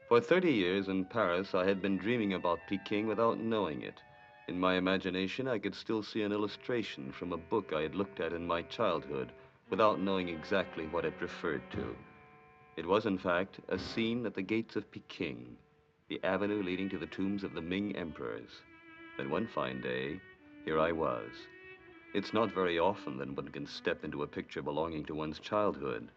For 30 years in Paris, I had been dreaming about Peking without knowing it. In my imagination, I could still see an illustration from a book I had looked at in my childhood without knowing exactly what it referred to. It was, in fact, a scene at the gates of Peking, the avenue leading to the tombs of the Ming emperors. Then one fine day, here I was. It's not very often that one can step into a picture belonging to one's childhood.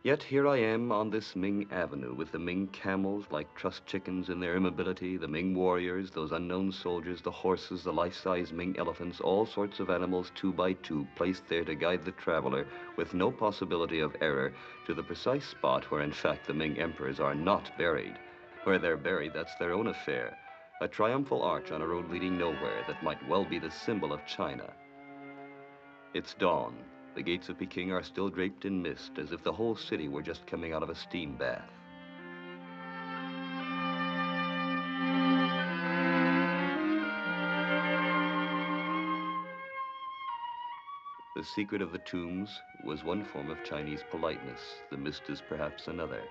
Yet here I am on this Ming Avenue with the Ming camels like trussed chickens in their immobility, the Ming warriors, those unknown soldiers, the horses, the life-size Ming elephants, all sorts of animals 2 by 2 placed there to guide the traveler with no possibility of error to the precise spot where in fact the Ming emperors are not buried. Where they're buried, that's their own affair. A triumphal arch on a road leading nowhere that might well be the symbol of China. It's dawn. The gates of Peking are still draped in mist, as if the whole city were just coming out of a steam bath. The secret of the tombs was one form of Chinese politeness. The mist is perhaps another.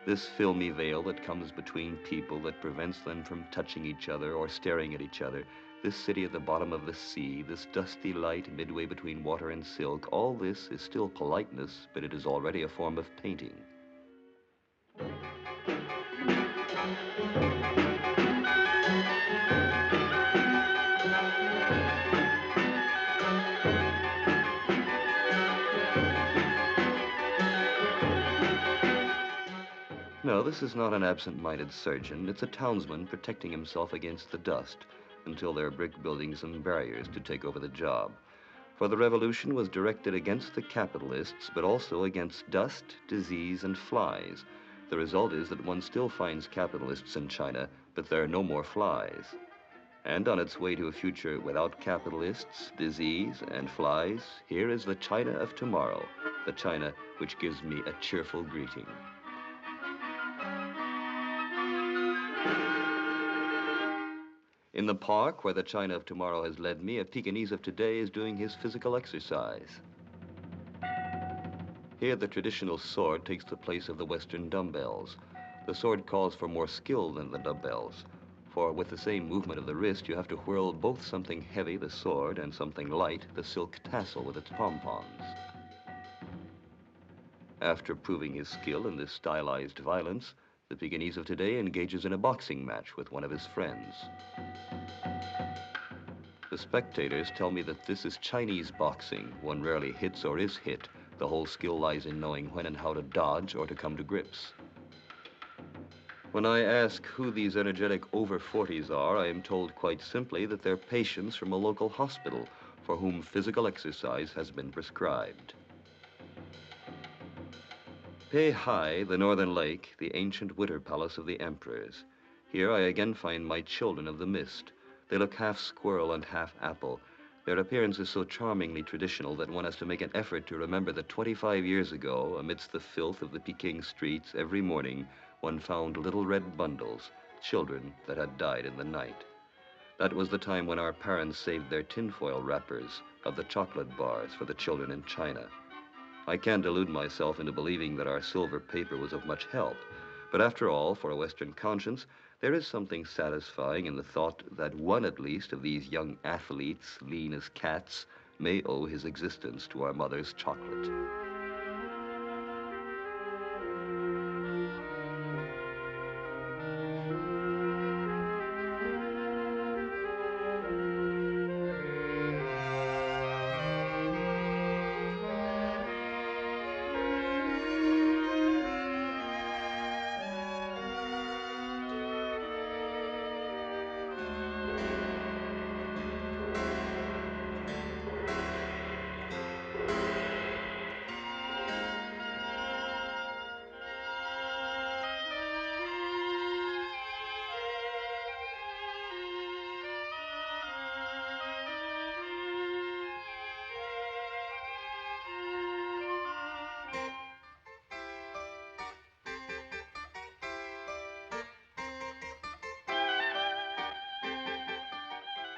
This filmy veil that comes between people that prevents them from touching each other or staring at each other, this city at the bottom of the sea, this dusty light midway between water and silk, all this is still politeness, but it is already a form of painting. No, this is not an absent-minded surgeon. It's a townsman protecting himself against the dust until there are brick buildings and barriers to take over the job. For the revolution was directed against the capitalists, but also against dust, disease, and flies. The result is that one still finds capitalists in China, but there are no more flies. And on its way to a future without capitalists, disease, and flies, here is the China of tomorrow, the China which gives me a cheerful greeting. In the park where the China of tomorrow has led me, a Pekingese of today is doing his physical exercise. Here, the traditional sword takes the place of the Western dumbbells. The sword calls for more skill than the dumbbells, for with the same movement of the wrist, you have to whirl both something heavy, the sword, and something light, the silk tassel with its pom-poms. After proving his skill in this stylized violence, the Pekingese of today engages in a boxing match with one of his friends. The spectators tell me that this is Chinese boxing. One rarely hits or is hit. The whole skill lies in knowing when and how to dodge or to come to grips. When I ask who these energetic over-40s are, I am told quite simply that they're patients from a local hospital for whom physical exercise has been prescribed. Peking, the northern lake, the ancient winter palace of the emperors. Here I again find my children of the mist. They look half squirrel and half apple. Their appearance is so charmingly traditional that one has to make an effort to remember that 25 years ago, amidst the filth of the Peking streets, every morning, one found little red bundles, children that had died in the night. That was the time when our parents saved their tinfoil wrappers of the chocolate bars for the children in China. I can't delude myself into believing that our silver paper was of much help. But after all, for a Western conscience, there is something satisfying in the thought that one at least of these young athletes, lean as cats, may owe his existence to our mother's chocolate.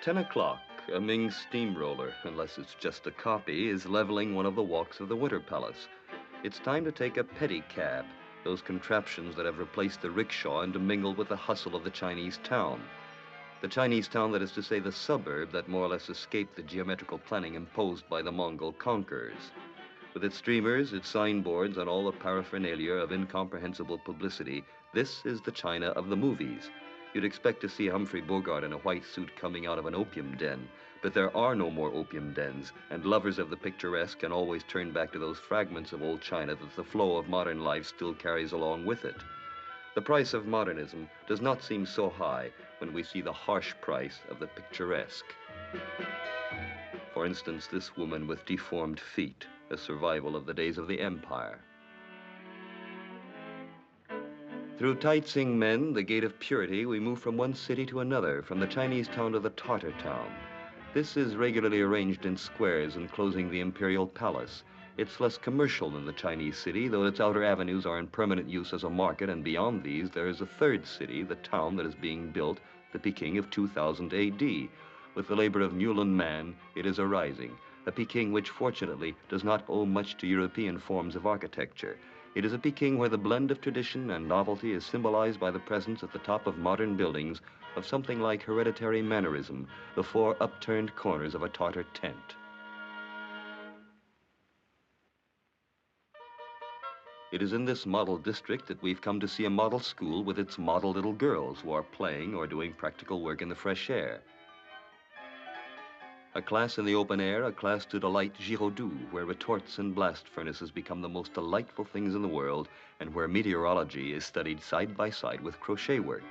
"10 o'clock, a Ming steamroller, unless it's just a copy, is leveling one of the walks of the Winter Palace. It's time to take a pedicab. those contraptions that have replaced the rickshaw and mingled with the hustle of the Chinese town. The Chinese town, that is to say, the suburb that more or less escaped the geometrical planning imposed by the Mongol conquerors. With its streamers, its signboards, and all the paraphernalia of incomprehensible publicity, this is the China of the movies. You'd expect to see Humphrey Bogart in a white suit coming out of an opium den, but there are no more opium dens, and lovers of the picturesque can always turn back to those fragments of old China that the flow of modern life still carries along with it. The price of modernism does not seem so high when we see the harsh price of the picturesque. For instance, this woman with deformed feet, a survival of the days of the Empire. Through Taitsing Men, the gate of purity, we move from one city to another, from the Chinese town to the Tartar town. This is regularly arranged in squares enclosing the imperial palace. It's less commercial than the Chinese city, though its outer avenues are in permanent use as a market, and beyond these there is a third city, the town that is being built, the Peking of 2000 AD. With the labor of Newland man, it is arising, a Peking which fortunately does not owe much to European forms of architecture. It is a Peking where the blend of tradition and novelty is symbolized by the presence at the top of modern buildings of something like hereditary mannerism, the four upturned corners of a Tartar tent. It is in this model district that we've come to see a model school with its model little girls who are playing or doing practical work in the fresh air. A class in the open air, a class to delight Giraudoux, where retorts and blast furnaces become the most delightful things in the world, and where meteorology is studied side by side with crochet work.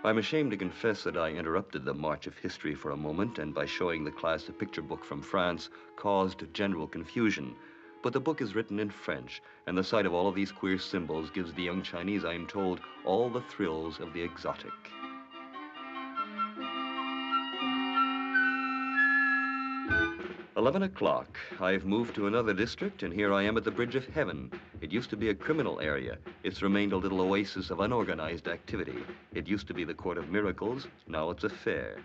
I'm ashamed to confess that I interrupted the march of history for a moment, and by showing the class a picture book from France, caused general confusion. But the book is written in French, and the sight of all of these queer symbols gives the young Chinese, I am told, all the thrills of the exotic. $11 o'clock. I've moved to another district, and here I am at the Bridge of Heaven. It used to be a criminal area. It's remained a little oasis of unorganized activity. It used to be the Court of Miracles. Now it's a fair.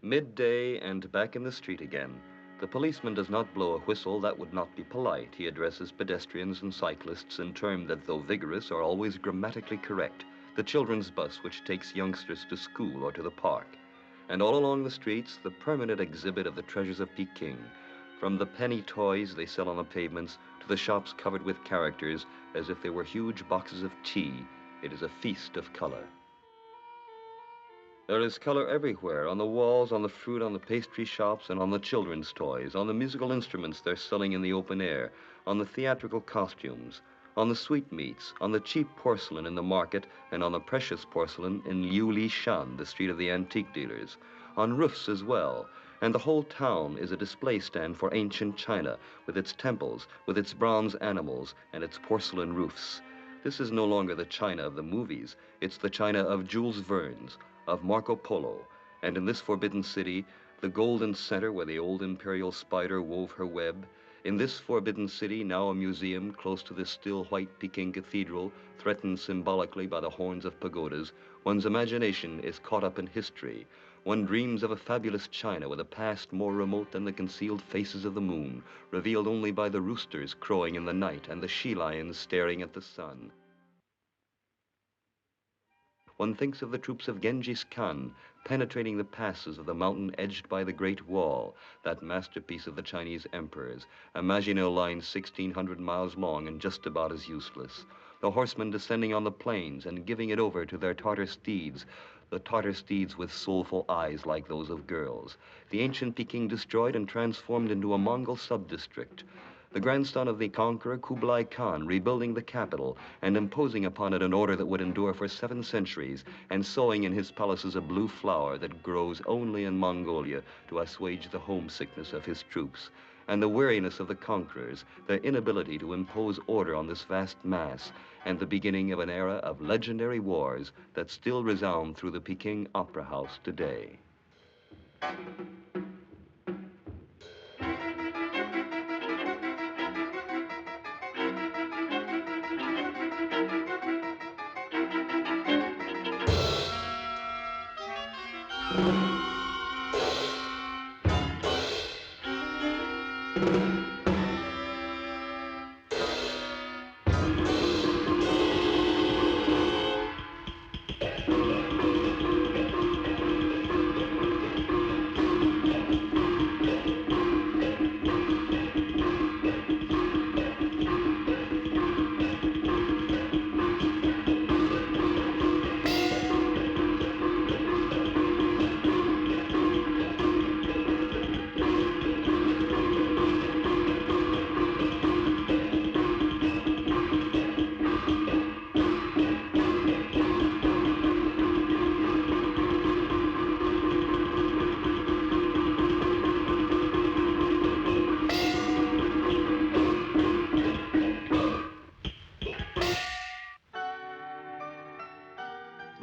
Midday and back in the street again. The policeman does not blow a whistle. That would not be polite. He addresses pedestrians and cyclists in terms that, though vigorous, are always grammatically correct. The children's bus which takes youngsters to school or to the park. And all along the streets, the permanent exhibit of the treasures of Peking. From the penny toys they sell on the pavements to the shops covered with characters as if they were huge boxes of tea, it is a feast of color. There is color everywhere, on the walls, on the fruit, on the pastry shops, and on the children's toys, on the musical instruments they're selling in the open air, on the theatrical costumes, on the sweetmeats, on the cheap porcelain in the market, and on the precious porcelain in Liu Li Shan, the street of the antique dealers, on roofs as well. And the whole town is a display stand for ancient China, with its temples, with its bronze animals, and its porcelain roofs. This is no longer the China of the movies. It's the China of Jules Verne's, of Marco Polo, and in this forbidden city, the golden center where the old imperial spider wove her web, in this forbidden city, now a museum close to the still white Peking cathedral, threatened symbolically by the horns of pagodas, one's imagination is caught up in history. One dreams of a fabulous China with a past more remote than the concealed faces of the moon, revealed only by the roosters crowing in the night and the she-lions staring at the sun. One thinks of the troops of Genghis Khan penetrating the passes of the mountain edged by the Great Wall, that masterpiece of the Chinese emperors, a Maginot Line 1,600 miles long and just about as useless. The horsemen descending on the plains and giving it over to their Tartar steeds, the Tartar steeds with soulful eyes like those of girls. The ancient Peking destroyed and transformed into a Mongol sub-district. the grandson of the conqueror Kublai Khan, rebuilding the capital and imposing upon it an order that would endure for 7 centuries, and sowing in his palaces a blue flower that grows only in Mongolia to assuage the homesickness of his troops, and the weariness of the conquerors, their inability to impose order on this vast mass, and the beginning of an era of legendary wars that still resound through the Peking Opera House today.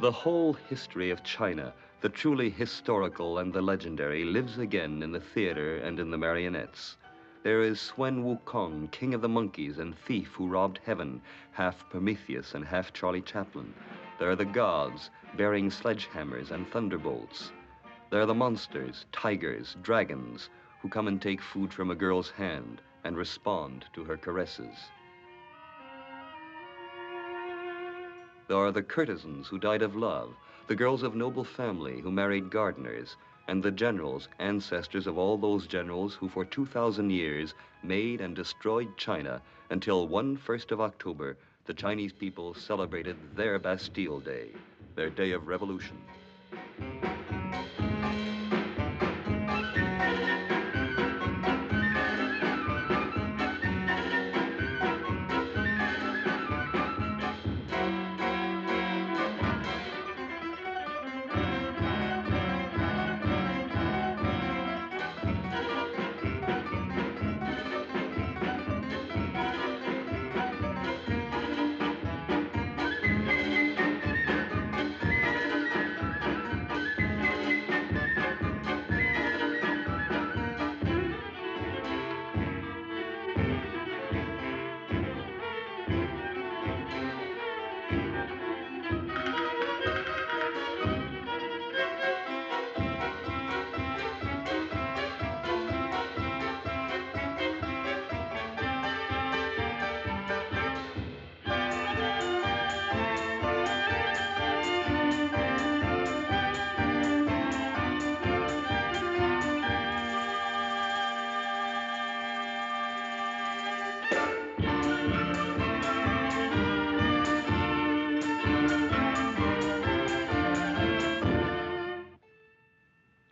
The whole history of China, the truly historical and the legendary, lives again in the theater and in the marionettes. There is Swen Wukong, king of the monkeys and thief who robbed heaven, half Prometheus and half Charlie Chaplin. There are the gods, bearing sledgehammers and thunderbolts. There are the monsters, tigers, dragons, who come and take food from a girl's hand and respond to her caresses. There are the courtesans who died of love, the girls of noble family who married gardeners, and the generals, ancestors of all those generals who for 2,000 years made and destroyed China until 1st of October, the Chinese people celebrated their Bastille Day, their day of revolution.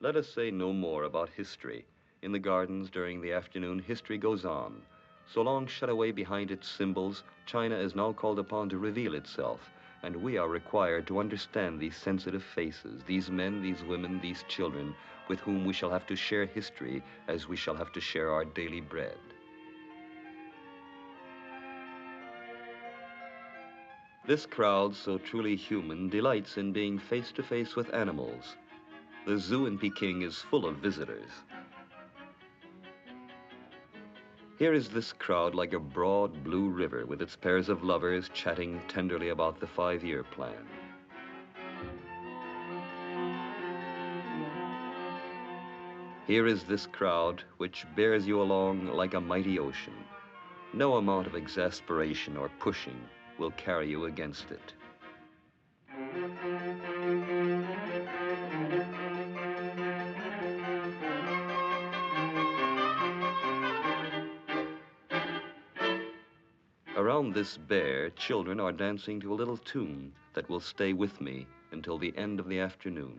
Let us say no more about history. In the gardens during the afternoon, history goes on. So long shut away behind its symbols, China is now called upon to reveal itself, and we are required to understand these sensitive faces, these men, these women, these children, with whom we shall have to share history as we shall have to share our daily bread. This crowd, so truly human, delights in being face to face with animals. The zoo in Peking is full of visitors. Here is this crowd like a broad blue river with its pairs of lovers chatting tenderly about the 5-year plan. Here is this crowd which bears you along like a mighty ocean. No amount of exasperation or pushing will carry you against it. Around this bear, children are dancing to a little tune that will stay with me until the end of the afternoon.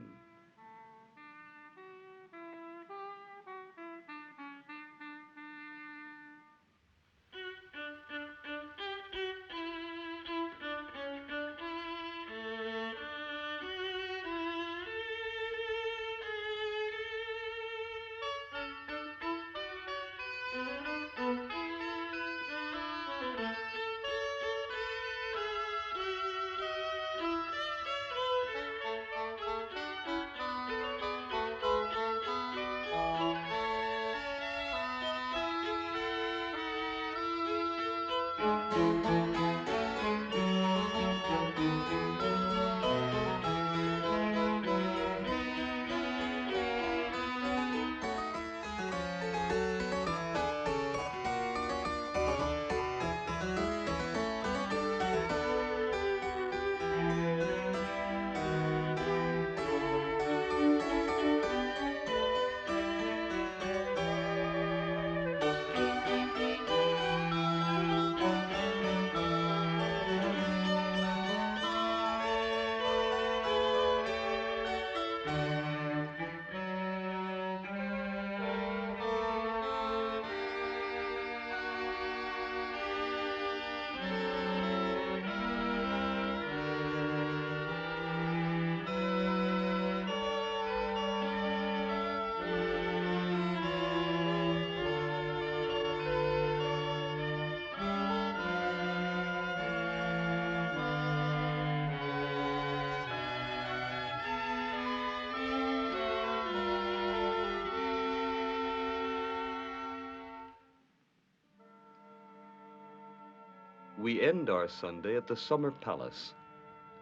We end our Sunday at the Summer Palace.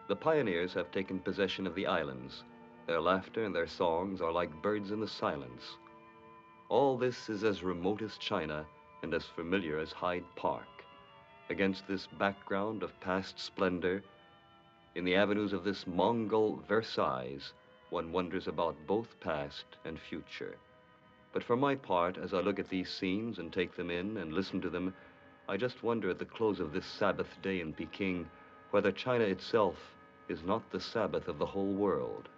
The pioneers have taken possession of the islands. Their laughter and their songs are like birds in the silence. All this is as remote as China and as familiar as Hyde Park. Against this background of past splendor, in the avenues of this Mongol Versailles, one wonders about both past and future. But for my part, as I look at these scenes and take them in and listen to them, I just wonder at the close of this Sabbath day in Peking whether China itself is not the Sabbath of the whole world.